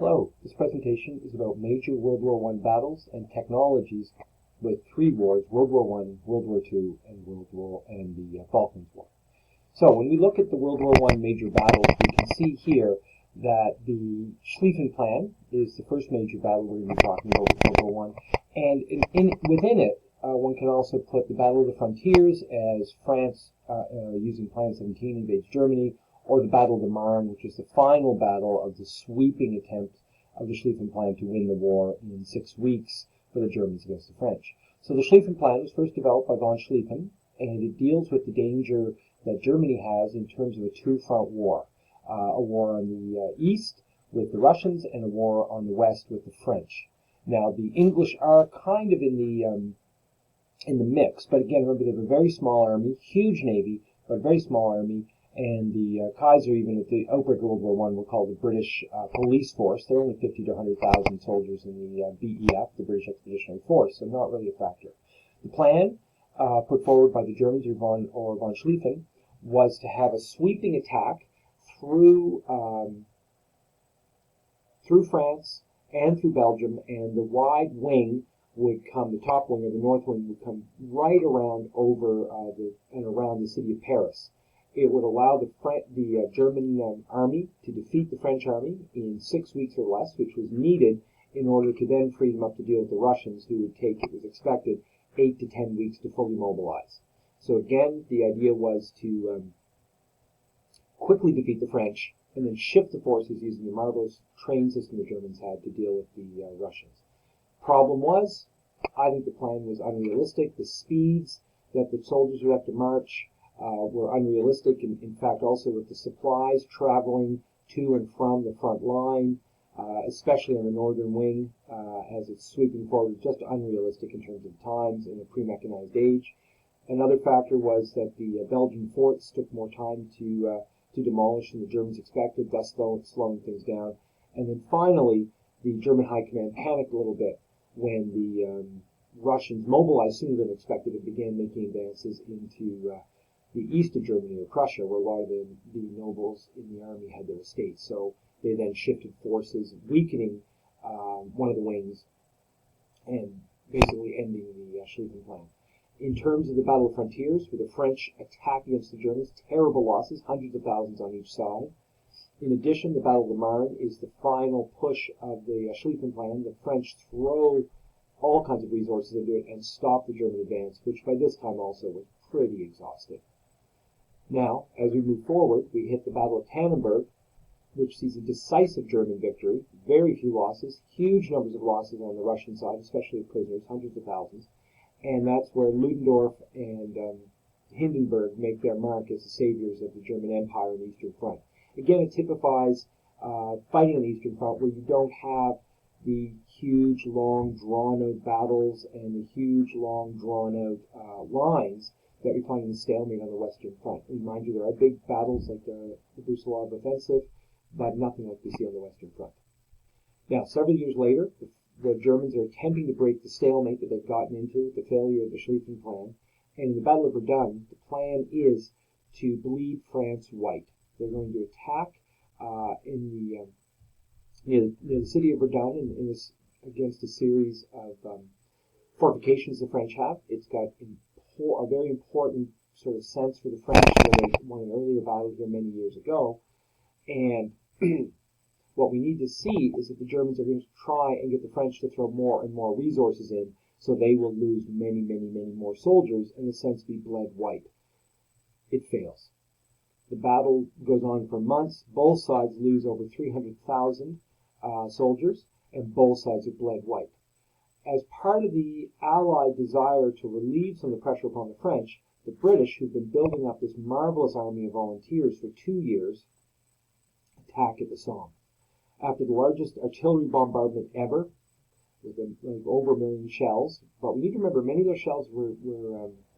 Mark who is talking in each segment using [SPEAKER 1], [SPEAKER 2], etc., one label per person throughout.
[SPEAKER 1] Hello, this presentation is about major World War I battles and technologies with three wars: World War I, World War II, and the Falklands War. So when we look at the World War I major battles, we can see here that the Schlieffen Plan is the first major battle we're going to be talking about with World War I, and within it, one can also put the Battle of the Frontiers as France, using Plan 17, invades Germany, or the Battle of the Marne, which is the final battle of the sweeping attempt of the Schlieffen Plan to win the war in 6 weeks for the Germans against the French. So the Schlieffen Plan was first developed by von Schlieffen, and it deals with the danger that Germany has in terms of a two-front war. A war on the east with the Russians and a war on the west with the French. Now, the English are kind of in the mix, but again, remember, they have a very small army, huge navy, but a very small army, and the Kaiser, even at the outbreak of World War I, were called the British police force. They're only 50 to 100,000 soldiers in the BEF, the British Expeditionary Force, so not really a factor. The plan put forward by the Germans or von Schlieffen was to have a sweeping attack through France and through Belgium, and the wide wing would come, the top wing or the north wing would come right around around the city of Paris. It would allow the German army to defeat the French army in 6 weeks or less, which was needed in order to then free them up to deal with the Russians, who would take, it was expected, 8 to 10 weeks to fully mobilize. So again, the idea was to quickly defeat the French and then shift the forces using the marvelous train system the Germans had to deal with the Russians. Problem was, I think the plan was unrealistic. The speeds that the soldiers would have to march were unrealistic. In fact, also with the supplies traveling to and from the front line, especially on the northern wing, as it's sweeping forward, just unrealistic in terms of times in a pre-mechanized age. Another factor was that the Belgian forts took more time to demolish than the Germans expected, thus slowing things down. And then finally, the German high command panicked a little bit when the Russians mobilized sooner than expected and began making advances into the east of Germany, or Prussia, where a lot of the nobles in the army had their estates. So they then shifted forces, weakening one of the wings and basically ending the Schlieffen Plan. In terms of the Battle of Frontiers, where the French attack against the Germans, terrible losses, hundreds of thousands on each side. In addition, the Battle of the Marne is the final push of the Schlieffen Plan. The French throw all kinds of resources into it and stop the German advance, which by this time also was pretty exhausted. Now, as we move forward, we hit the Battle of Tannenberg, which sees a decisive German victory, very few losses, huge numbers of losses on the Russian side, especially of prisoners, hundreds of thousands. And that's where Ludendorff and Hindenburg make their mark as the saviors of the German Empire on the Eastern Front. Again, it typifies fighting on the Eastern Front, where you don't have the huge, long, drawn-out battles and the huge, long, drawn-out lines that we find in the stalemate on the Western Front. Remind you, there are big battles like the Brusilov Offensive, but nothing like we see on the Western Front. Now, several years later, the Germans are attempting to break the stalemate that they've gotten into, the failure of the Schlieffen Plan. And in the Battle of Verdun, the plan is to bleed France white. They're going to attack near the city of Verdun against a series of fortifications the French have. It's got a very important sort of sense for the French, where they won an earlier battle here many years ago. And what we need to see is that the Germans are going to try and get the French to throw more and more resources in, so they will lose many, many, many more soldiers, in a sense be bled white. It fails. The battle goes on for months. Both sides lose over 300,000 soldiers, and both sides are bled white. As part of the Allied desire to relieve some of the pressure upon the French, the British, who've been building up this marvelous army of volunteers for 2 years, attack at the Somme. After the largest artillery bombardment ever, with over 1 million shells, but we need to remember many of those shells were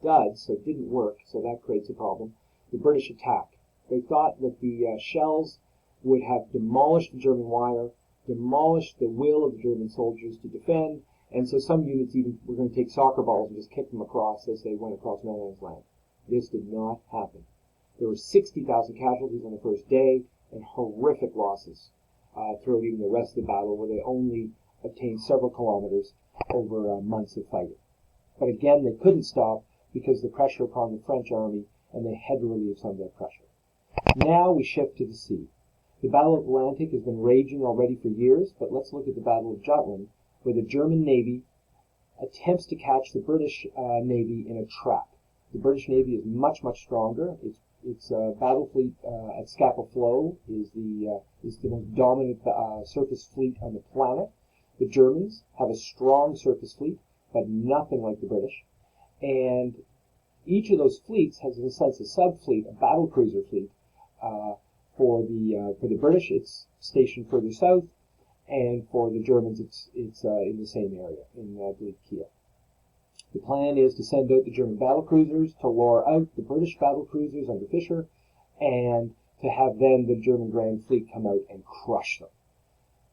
[SPEAKER 1] duds, so it didn't work, so that creates a problem. The British attack. They thought that the shells would have demolished the German wire, demolished the will of the German soldiers to defend, and so some units even were going to take soccer balls and just kick them across as they went across no man's land. This did not happen. There were 60,000 casualties on the first day and horrific losses. throughout even the rest of the battle, where they only obtained several kilometers over months of fighting. But again, they couldn't stop because of the pressure upon the French army, and they had to relieve some of that pressure. Now we shift to the sea. The Battle of the Atlantic has been raging already for years, but let's look at the Battle of Jutland, where the German Navy attempts to catch the British Navy in a trap. The British Navy is much, much stronger. Its battle fleet at Scapa Flow is the most dominant surface fleet on the planet. The Germans have a strong surface fleet, but nothing like the British. And each of those fleets has, in a sense, a sub-fleet, a battle cruiser fleet. For the British, it's stationed further south, and for the Germans, it's in the same area, in Kiel. The plan is to send out the German battle cruisers to lure out the British battle cruisers under Fisher, and to have then the German Grand Fleet come out and crush them.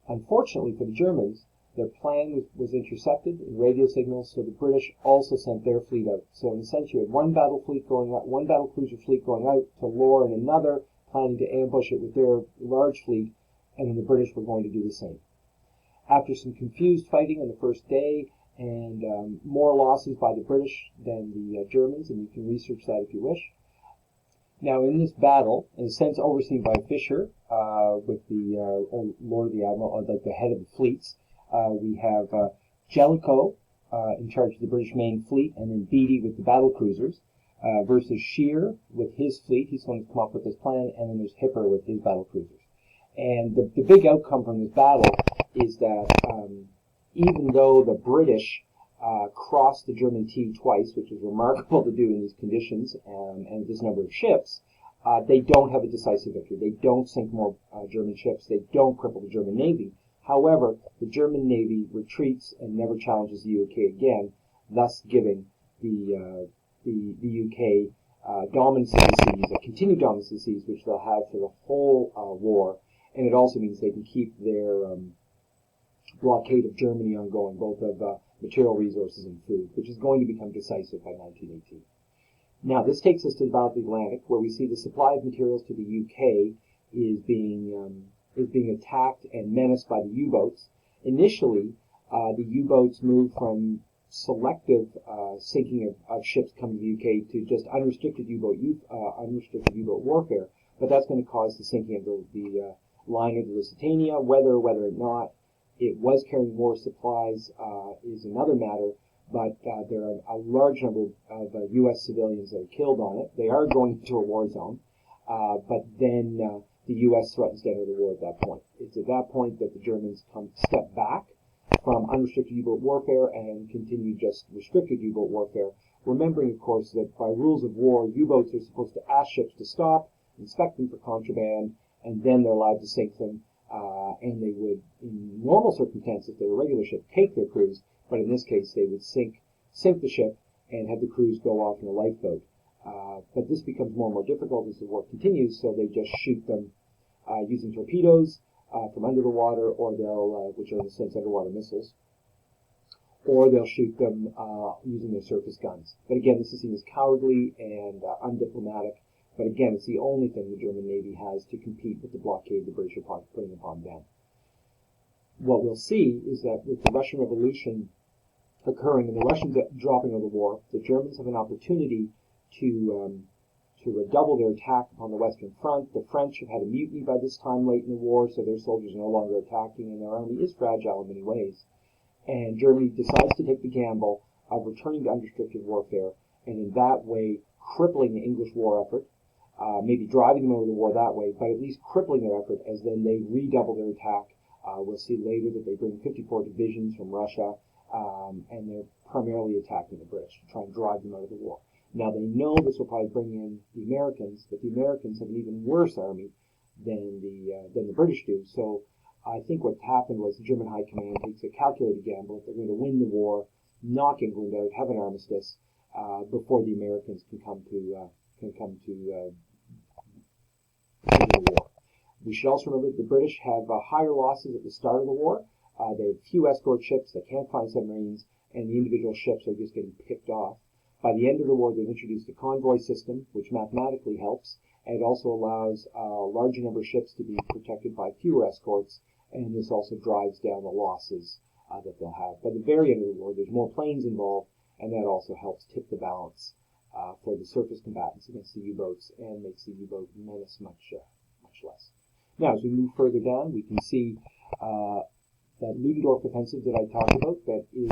[SPEAKER 1] Unfortunately for the Germans, their plan was intercepted in radio signals, so the British also sent their fleet out. So in a sense, you had one battle cruiser fleet going out to lure in another, planning to ambush it with their large fleet, and then the British were going to do the same. After some confused fighting on the first day, and more losses by the British than the Germans, and you can research that if you wish. Now, in this battle, in a sense overseen by Fisher, with the Lord of the Admiral, like the head of the fleets, we have Jellicoe in charge of the British main fleet, and then Beatty with the battle cruisers, versus Scheer with his fleet. He's the one who's come up with this plan, and then there's Hipper with his battle cruisers. And the big outcome from this battle is that even though the British crossed the German T twice, which is remarkable to do in these conditions and this number of ships, they don't have a decisive victory. They don't sink more German ships. They don't cripple the German Navy. However, the German Navy retreats and never challenges the UK again, thus giving the UK dominance of the seas, a continued dominance of the seas, which they'll have for the whole war. And it also means they can keep their blockade of Germany ongoing, both of material resources and food, which is going to become decisive by 1918. Now, this takes us to the Battle of the Atlantic, where we see the supply of materials to the UK is being attacked and menaced by the U-boats. Initially, the U-boats moved from selective sinking of ships coming to the UK to just unrestricted U-boat warfare, but that's going to cause the sinking of the liner, the Lusitania. Whether or not it was carrying more supplies is another matter, but there are a large number of U.S. civilians that are killed on it. They are going into a war zone, but then the U.S. threatens to enter the war at that point. It's at that point that the Germans step back from unrestricted U-boat warfare and continue just restricted U-boat warfare, remembering, of course, that by rules of war, U-boats are supposed to ask ships to stop, inspect them for contraband, and then they're allowed to sink them. And they would, in normal circumstances, if they were a regular ship, take their crews, but in this case, they would sink the ship and have the crews go off in a lifeboat. But this becomes more and more difficult as the war continues, so they just shoot them using torpedoes from under the water, or they'll, which are in a sense underwater missiles, or they'll shoot them using their surface guns. But again, this is seen as cowardly and undiplomatic. But again, it's the only thing the German Navy has to compete with the blockade the British are putting upon them. What we'll see is that with the Russian Revolution occurring and the Russians dropping out of the war, the Germans have an opportunity to redouble their attack upon the Western Front. The French have had a mutiny by this time late in the war, so their soldiers are no longer attacking, and their army is fragile in many ways. And Germany decides to take the gamble of returning to unrestricted warfare, and in that way crippling the English war effort. Maybe driving them out of the war that way, but at least crippling their effort as then they redouble their attack. We'll see later that they bring 54 divisions from Russia, and they're primarily attacking the British to try and drive them out of the war. Now, they know this will probably bring in the Americans, but the Americans have an even worse army than the British do. So I think what happened was the German High Command takes a calculated gamble. If they're going to win the war, knock England out, have an armistice, before the Americans can come to the war. We should also remember that the British have higher losses at the start of the war. They have few escort ships, they can't find submarines, and the individual ships are just getting picked off. By the end of the war, they've introduced a convoy system, which mathematically helps, and it also allows a larger number of ships to be protected by fewer escorts, and this also drives down the losses that they'll have. By the very end of the war, there's more planes involved, and that also helps tip the balance for the surface combatants against the U-boats and makes the U-boat menace much less. Now, as we move further down, we can see that Ludendorff offensive that I talked about that is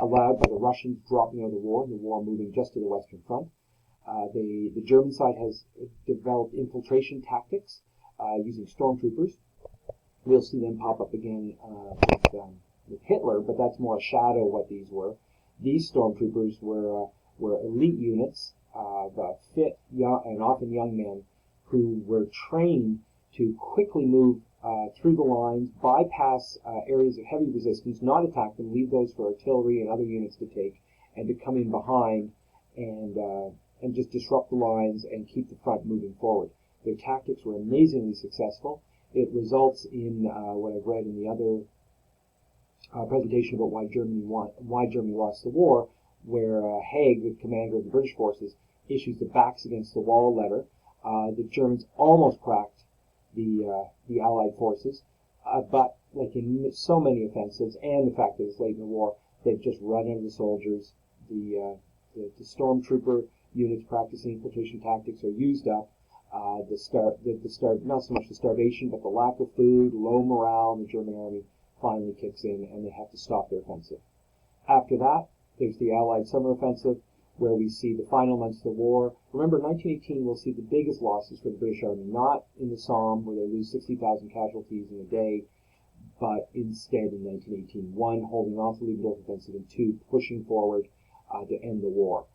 [SPEAKER 1] allowed by the Russians dropping out of the war moving just to the Western Front. The German side has developed infiltration tactics using stormtroopers. We'll see them pop up again with Hitler, but that's more a shadow of what these were. These stormtroopers were elite units of fit young, and often young men who were trained to quickly move through the lines, bypass areas of heavy resistance, not attack them, leave those for artillery and other units to take, and to come in behind and just disrupt the lines and keep the front moving forward. Their tactics were amazingly successful. It results in what I've read in the other presentation about why Germany lost the war, where Haig, the commander of the British forces, issues the backs against the wall letter. The Germans almost cracked the Allied forces, but like in so many offensives, and the fact that it's late in the war, they've just run out of the soldiers. The stormtrooper units practicing infiltration tactics are used up. Not so much the starvation, but the lack of food, low morale in the German army finally kicks in, and they have to stop their offensive. After that, there's the Allied summer offensive, where we see the final months of the war. Remember, 1918, we'll see the biggest losses for the British Army, not in the Somme, where they lose 60,000 casualties in a day, but instead in 1918, one, holding off the Ludendorff offensive, and two, pushing forward to end the war.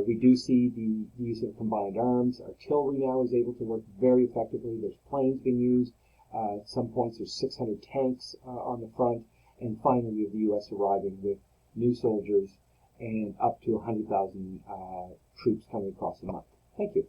[SPEAKER 1] We do see the use of combined arms. Artillery now is able to work very effectively. There's planes being used. At some points, there's 600 tanks on the front. And finally, we have the U.S. arriving with new soldiers and up to 100,000 troops coming across a month. Thank you.